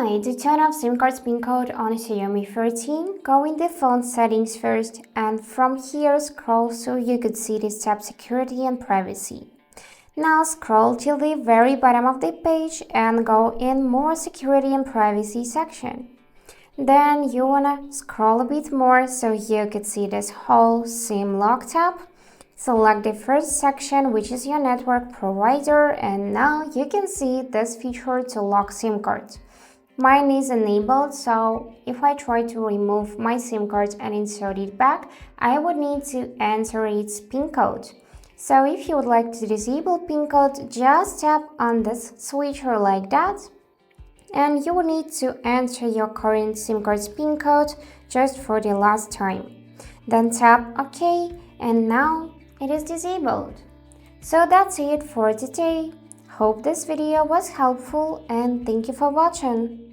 Alright, to turn off SIM card's PIN code on Xiaomi 13, go in the phone settings first and from here scroll so you could see this tab security and privacy. Now scroll till the very bottom of the page and go in more security and privacy section. Then you wanna scroll a bit more so you could see this whole SIM lock tab. Select the first section, which is your network provider, and now you can see this feature to lock SIM cards. Mine is enabled, so if I try to remove my SIM card and insert it back, I would need to enter its PIN code. So if you would like to disable PIN code, just tap on this switcher like that, and you will need to enter your current SIM card's PIN code just for the last time. Then tap OK, and now it is disabled. So that's it for today. Hope this video was helpful and thank you for watching.